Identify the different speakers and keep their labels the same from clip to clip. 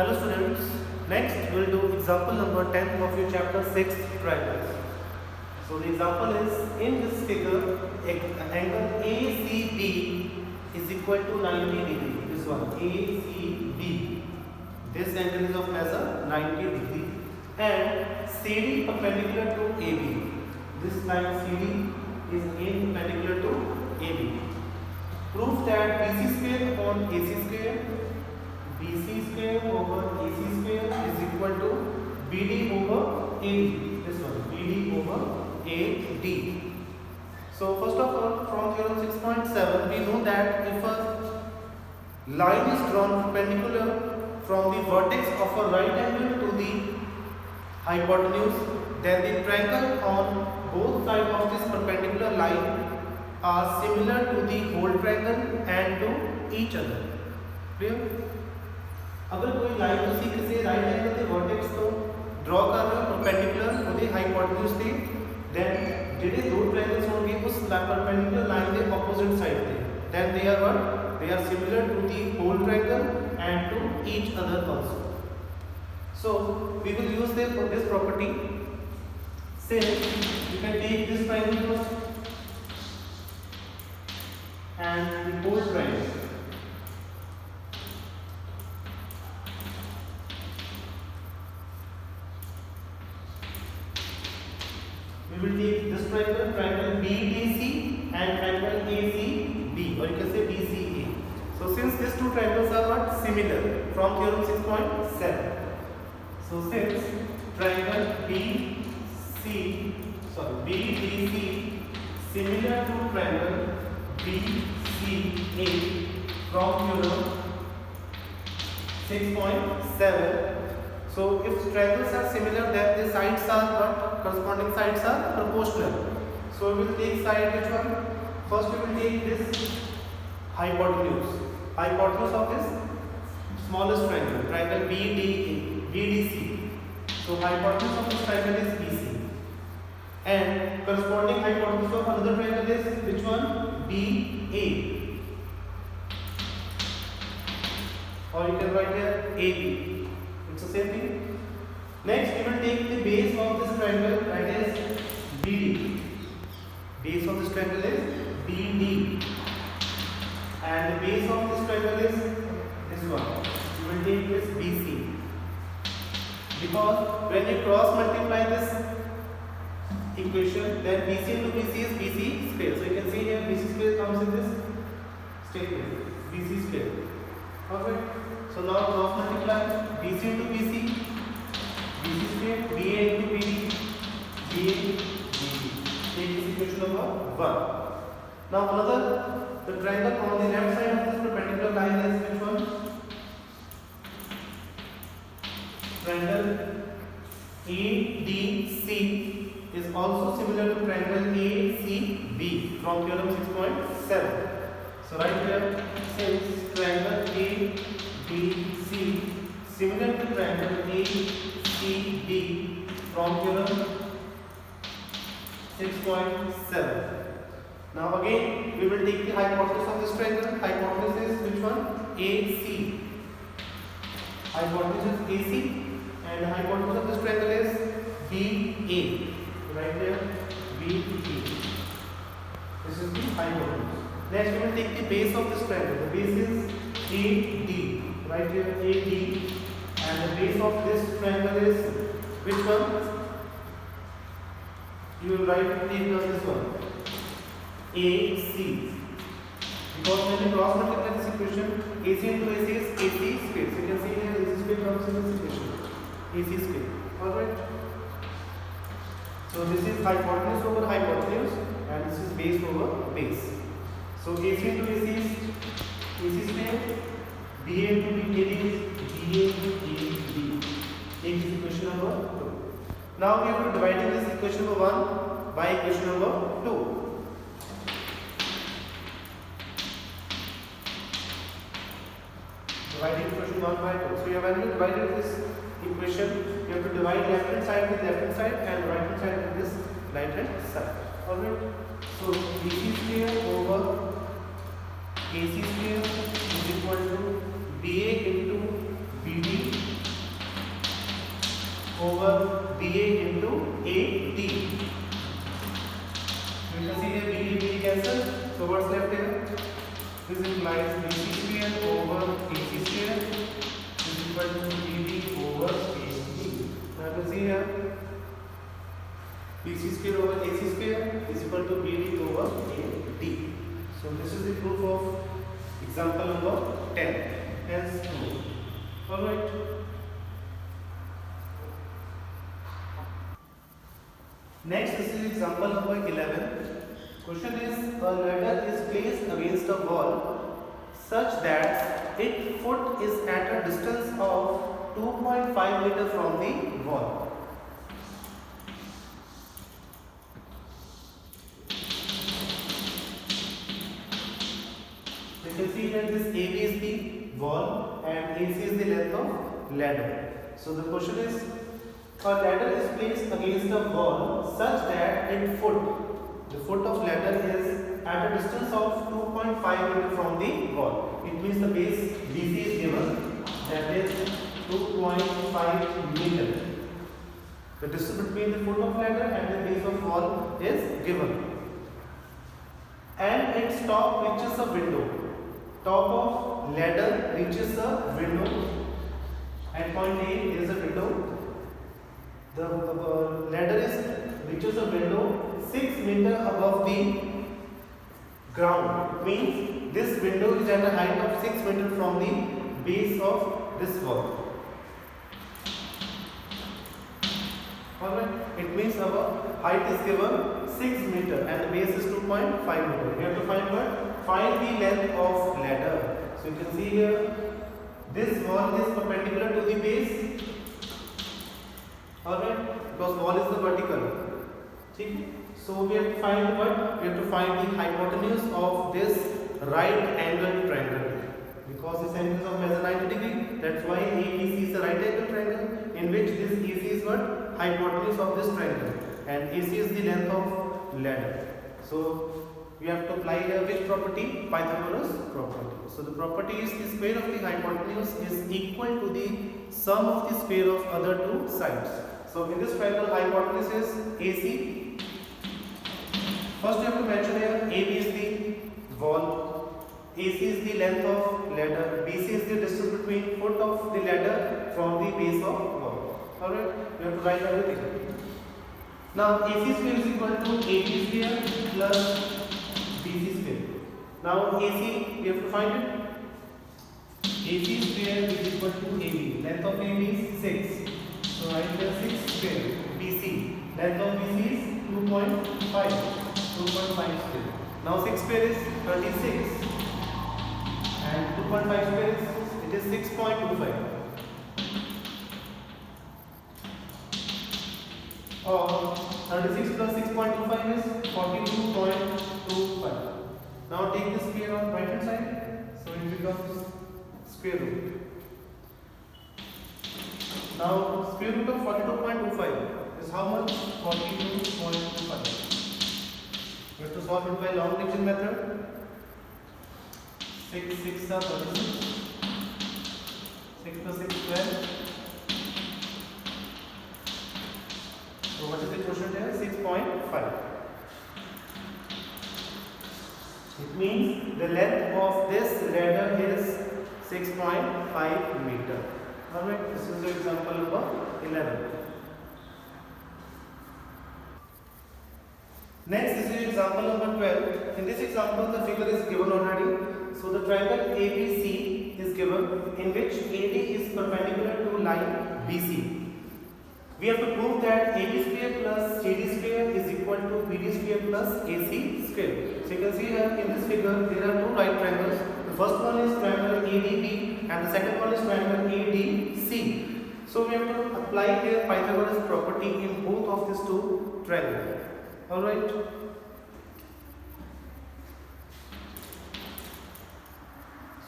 Speaker 1: Hello students, next we will do example number 10 of your chapter 6 triangles. So the example is, in this figure angle ACB is equal to 90 degree. This one ACB, this angle is of measure 90 degree, and CD perpendicular to AB. This line CD is perpendicular to AB. Prove that BC square upon AC square, BC square over AC square is equal to BD over AD. This one, BD over AD. So first of all, from theorem 6.7, we know that if a line is drawn perpendicular from the vertex of a right angle to the hypotenuse, then the triangle on both sides of this perpendicular line are similar to the whole triangle and to each other. Clear? अगर कोई line उसी किसी right angle के vertex को draw कर रहे हो perpendicular ਉਹਦੇ हाइपोटेन्यूज ਤੇ then ਜਿਹੜੇ ਦੋ ट्रायंगल्स होंगे उस परपेंडिकुलर लाइन के ऑपोजिट साइड पे then they are what, they are similar to the whole triangle and to each other also. So we will use this property. Say you can take this triangle first and the whole triangle. We will take this triangle BDC and triangle ACB, or you can say BCA. So since these two triangles are what, similar from theorem 6.7. So since triangle BDC similar to triangle BCA from theorem 6.7. So if triangles are similar, then the sides are what? Corresponding sides are proportional. So we will take side which one? First we will take this hypotenuse. Hypotenuse of this smallest triangle, triangle BDC. So hypotenuse of this triangle is BC. And corresponding hypotenuse of another triangle is which one? BA. Or you can write here AB. It's the same thing. Next, we will take the base of this triangle, that is BD. Base of this triangle is BD, and the base of this triangle is this one. We will take this BC, because when you cross multiply this equation, then BC into BC is BC square. So you can see here BC square comes in this statement, BC square. Perfect. So now cross multiply BC into BC, BC square, BA into BD, BA, BD. Take this equation number 1. Now another, the triangle on the left side of this perpendicular line is which one? Triangle ADC is also similar to triangle ACB from theorem 6.7. So right here, since triangle ADC similar to triangle ACB from theorem 6.7. Now again we will take the hypotenuse of this triangle. Hypotenuse is which one? AC. Hypotenuse is AC, and the hypotenuse of this triangle is BA. Right here, BA. This is the hypotenuse. Next we will take the base of this triangle. The base is AD. Right here, AD. And the base of this triangle is which one? You will write this one, AC. Because when you cross multiply this equation, AC into AC is AC square. So you can see here AC square comes in this equation, AC square. Alright. So this is hypotenuse over hypotenuse, and this is base over base. So AC into AC is AC square, BA into BD is BA into BD. Take this equation number 2. Now we will divide this equation number 1 by equation number 2. Dividing equation 1 by 2. So you have already divided this equation. You have to divide left hand side with left hand side and right hand side with this right hand side. Alright. So BC square over AC square is equal to BA into BD over BA into AD. You can see here BD cancel. So what's left here? This implies BC square over AC square is equal to BD over AD. Now you can see here BC square over AC square is equal to BD over AD. So this is the proof of example number 10 as proved. Alright. Next, this is example number 11. Question is, a ladder is placed against a wall such that its foot is at a distance of 2.5 meters from the wall. You can see that this AB is the wall and AC is the length of ladder. So the question is, a ladder is placed against a wall such that its foot, the foot of ladder is at a distance of 2.5 meters from the wall. It means the base BC is given, that is 2.5 meters. The distance between the foot of ladder and the base of wall is given. And its top reaches a window. Top of ladder reaches a window. At point A there is a window. The ladder reaches a window 6 meters above the ground. Means this window is at a height of 6 meters from the base of this wall. Alright, it means our height is given 6 meters and the base is 2.5 meters. We have to find what? Find the length of ladder. So you can see here, this wall is perpendicular to the base. Alright, because wall is the vertical. Okay? So we have to find what? We have to find the hypotenuse of this right angled triangle. Because this angle is of measure 90 degree, that's why ABC is a right angled triangle, in which this AC is what? Hypotenuse of this triangle, and AC is the length of ladder. So we have to apply here which property? Pythagoras property. So the property is the square of the hypotenuse is equal to the sum of the square of other two sides. So in this triangle, hypotenuse is AC. First you have to mention here AB is the wall, AC is the length of ladder, BC is the distance between foot of the ladder from the base of wall. Alright, you have to write everything. Now AC square is equal to AB square plus BC square. Now AC, we have to find it. AC square is equal to AB. Length of AB is 6. So write here 6 square. BC. Length of BC is 2.5. 2.5 square. Now 6 square is 36. And 2.5 square is, it is 6.25. Or 36 plus 6.25 is 42.25. Now take the square on right hand side, so it becomes square root. Now square root of 42.25 is how much? 42.25. We have to solve it by long division method. 6 6 are 36. 6 plus 6 12. So what is the quotient here? 6.5. It means the length of this ladder is 6.5 meters. Alright, this is the example number 11. Next, this is example number 12. In this example, the figure is given already. So the triangle ABC is given, in which AD is perpendicular to line BC. We have to prove that AB square plus CD square is equal to BD square plus AC square. So you can see here in this figure there are two right triangles. The first one is triangle ADB and the second one is triangle ADC. So we have to apply here Pythagoras property in both of these two triangles. Alright.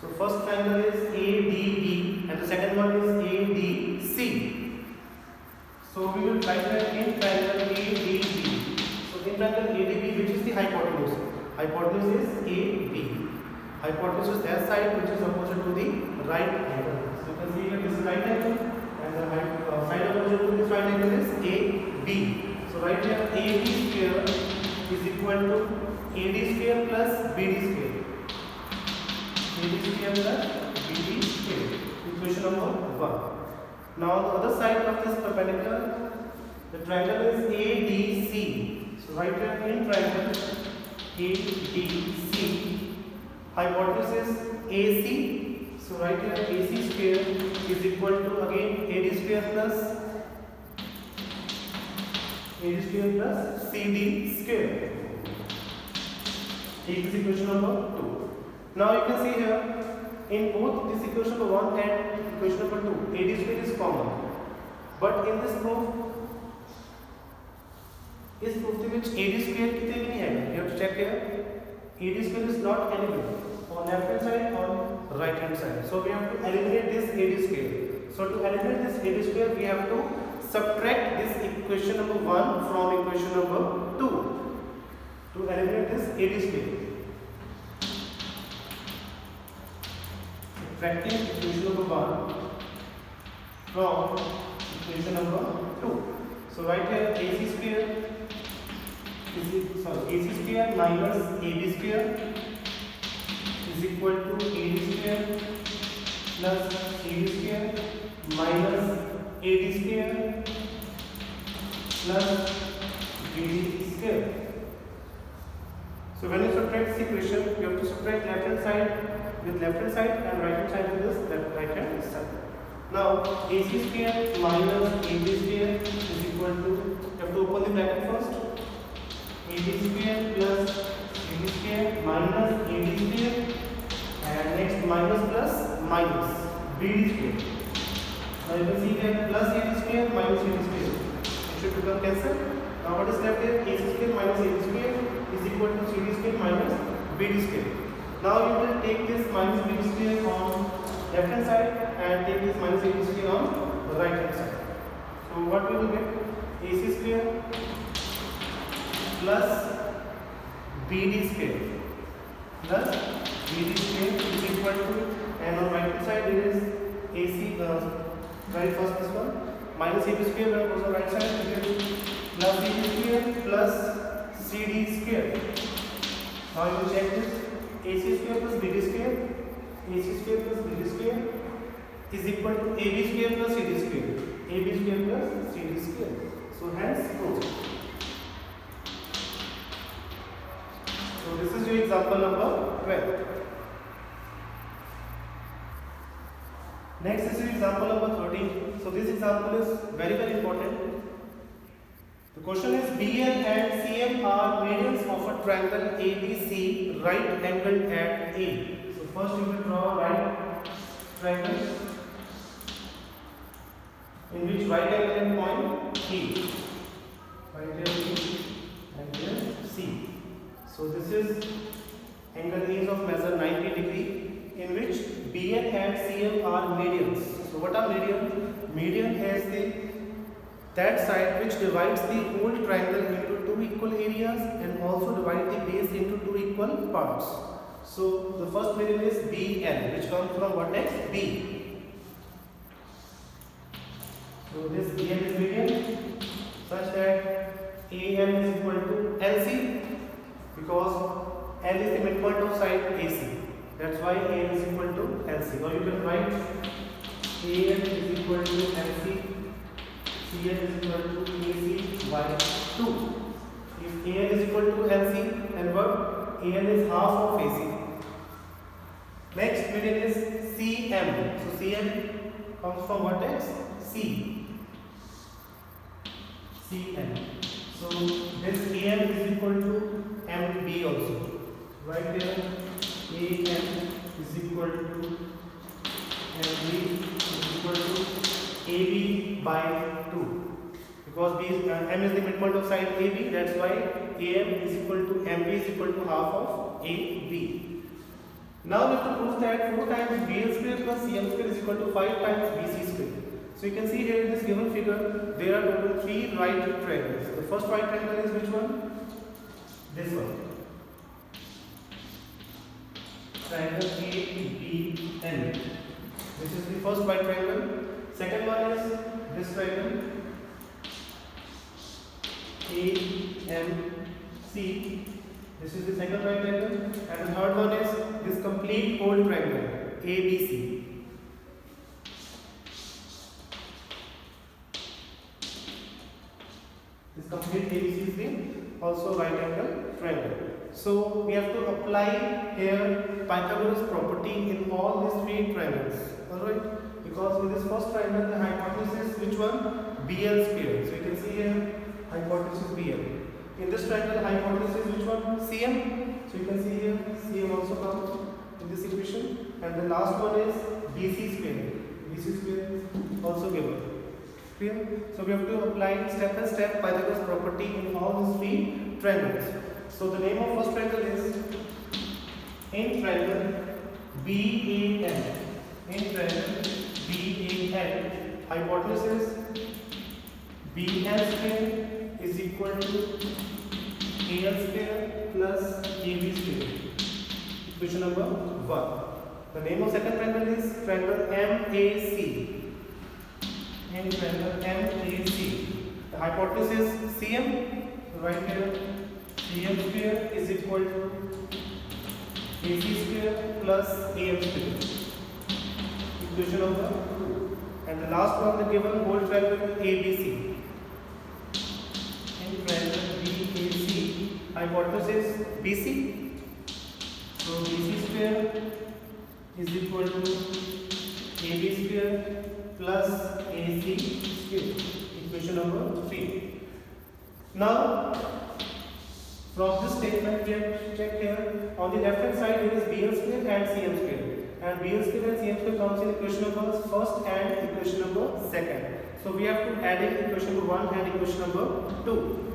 Speaker 1: So first triangle is ADB and the second one is ADC. So we will write that in triangle ADB. So in triangle ADB, which is the hypotenuse? Hypotenuse is AB. Hypotenuse is that side which is opposite to the right angle. So you can see here this is right angle and the side opposite to this right write here AB square is equal to AD square plus BD square. AD square plus BD square. Equation number 1. Now on the other side of this perpendicular, the triangle is ADC. So write here in triangle ADC. Hypotenuse is AC. So write here AC square is equal to again AD square plus CD square. Take this equation number 2. Now you can see here in both this equation number 1 and equation number 2, AD square is common. But in this proof, इस proof के which AD square कितने भी नहीं है. You have to check here. AD square is not anywhere on left hand side or right hand side. So we have to eliminate this AD square. So to eliminate this AD square, we have to subtract this equation number 1 from equation number 2 to eliminate this AD square. Subtracting equation number 1 from equation number 2. So write here AC square minus AB square is equal to AD square plus CD square minus AD square plus BD square. So when you subtract this equation, you have to subtract left hand side with left hand side and right hand side with this right hand side. Now AC square minus AB square is equal to, you have to open the bracket first. AB square plus CD square minus AD square and next minus plus minus BD square. Now you can see here plus AD square minus AD square. It should become cancelled. Now what is left here? AC square minus AD square is equal to CD square minus BD square. Now you will take this minus BD square on left hand side and take this minus AD square on the right hand side. So what we will get? AC square plus BD square plus BD square is equal to, and on right hand side it is AC, very first this one, minus AB square, when it goes on right side it is plus BD square plus CD square. Now you will check this AC square plus BD square, AC square plus BD square is equal to AB square plus CD square, AB square plus CD square. So hence proved. So this is your example number 12. Next is your example number 13. So this example is very important. The question is BL and CM are medians of a triangle ABC right angled at A. So first you will draw a right triangle in which right angle and point E. Right here B and here C. So this is angle A is of measure 90 degree, in which BN and CM are medians. So what are median? Median is that side which divides the whole triangle into two equal areas and also divide the base into two equal parts. So the first median is BN, which comes from vertex B. So this BN is median such that AM is equal to LC, because L is the midpoint of side AC. That's why AM is equal to LC. Now you can write AM is equal to LC, CM is equal to AC by 2. If AM is equal to LC, then what? AM is half of AC. Next median is CM. So CM comes from vertex C. CM. So this AM is equal to MB also. Right there, AM is equal to MB is equal to AB by 2. Because M is the midpoint of side AB, that's why AM is equal to MB is equal to half of AB. Now we have to prove that 4 times BL square plus CM square is equal to 5 times BC square. So you can see here in this given figure, there are total 3 right triangles. The first right triangle is which one? This one. Triangle ABN. This is the first right triangle. Second one is this triangle AMC. This is the second right triangle, and the third one is this complete whole triangle ABC. This complete ABC is the also right angle triangle. So we have to apply here Pythagoras property in all these three triangles. Alright, because in this first triangle the hypotenuse is which one? BL square. So you can see here hypotenuse is BL. In this triangle hypotenuse is which one? CM. So you can see here CM also comes in this equation. And the last one is BC square. BC square is also given. Clear? So we have to apply step by step Pythagoras property in all these three triangles. So the name of first triangle is in triangle BAN. In triangle BAN, hypotenuse is BN square is equal to AL square plus AB square. Equation number 1. The name of second triangle is triangle MAC. In triangle MAC, the hypotenuse is CM. Right here, CM square is equal to AC square plus AM square. Equation number 2. And the last one, the given whole triangle ABC. In triangle BAC, hypotenuse is BC. So BC square is equal to AB square plus AC square. Equation number 3. Now, from this statement we have to check here on the left hand side there is BL square and CM square. And BL square and CM square comes in equation number first and equation number second. So we have to add in equation number 1 and equation number 2.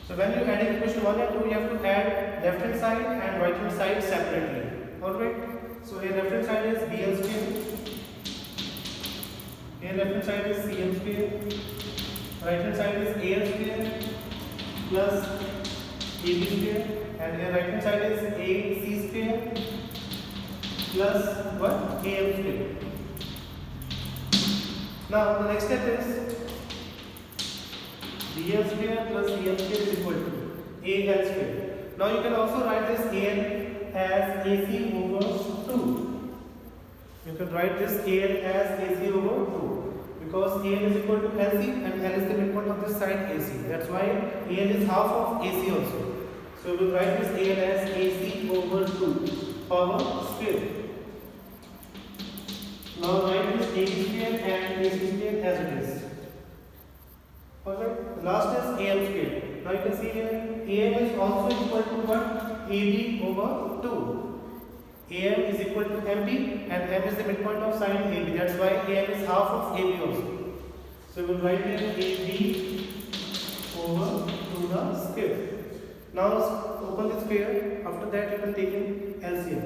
Speaker 1: So when you add equation 1 and 2, you have to add left hand side and right hand side separately. Alright. So here left hand side is BL square. Here left hand side is CM square. Right hand side is AL square plus AB square. And here right hand side is AC square plus what? AM square. Now the next step is BL square plus CM square is equal to AL square. Now you can also write this AL as AC over 2. You can write this AL as AC over 2 because AL is equal to LC and L is the midpoint of this side AC. That's why AL is half of AC also. So we will write this AL as AC over 2 power square. Now write this AC square and AC square as it is. Alright, the last is AM square. Now you can see here AM is also equal to what? AB over 2. AM is equal to MB and M is the midpoint of side AB. That's why AM is half of AB also. So we will write here AB over 2 the square. Now open the square. After that you can take in LCM.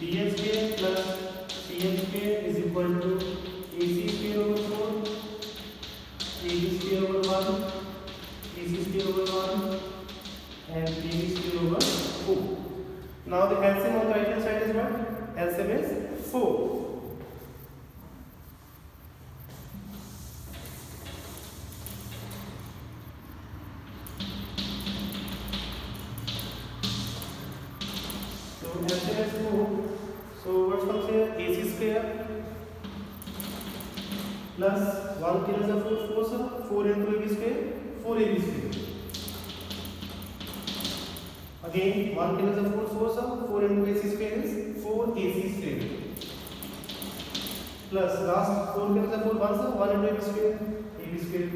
Speaker 1: BL square plus CM square is equal to AC square over 4. AB square over 1, AC square over 1 and AB square over 4. Now the LCM on the right hand side is what? LCM is 4. So LCM is 4. So what comes here? AC square plus 1 kills of 4 sir, 4 into AB square, 4 AB square. Again 1 kills of 4 sir, 4 into AC square is 4 AC square. Plus last 4 kills of 4 1 sir, 1 into AB square, AB square.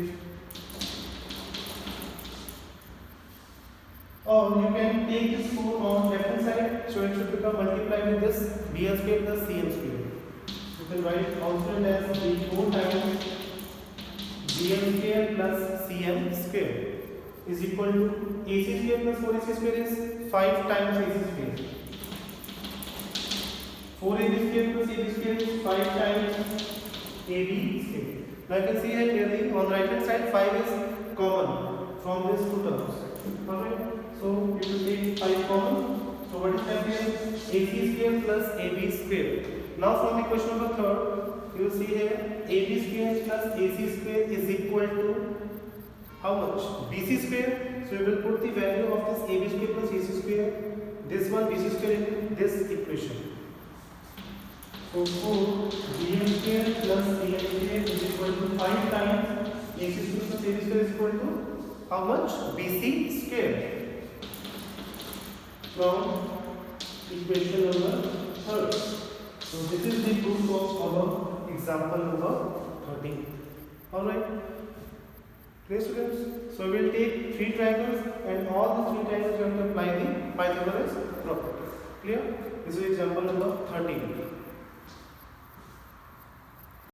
Speaker 1: Or you can take this 4 on left hand side, so it should become multiplied with this BL square plus CM square. You can write also it as B4 times BL square plus CM square is equal to AC square plus 4AC square is 5 times AC square. 4AB square plus AB square is 5 times AB square. Now you can see here clearly on the right hand side 5 is common from these two terms. Alright, so you will take 5 common. So what is that here? AC square plus AB square. Now from the question number 3rd, you will see here AB square plus AC square is equal to how much? BC square. So we will put the value of this AB square plus AC square, this one BC square in this equation. So BM square plus CM square is equal to 5 times AC square plus AB square is equal to how much? BC square. From equation number 3rd. So this is the proof of our example number 13. Alright. Clear, students? So we will take 3 triangles and all the 3 triangles we have to apply the Pythagoras property. Clear? This is example number 13.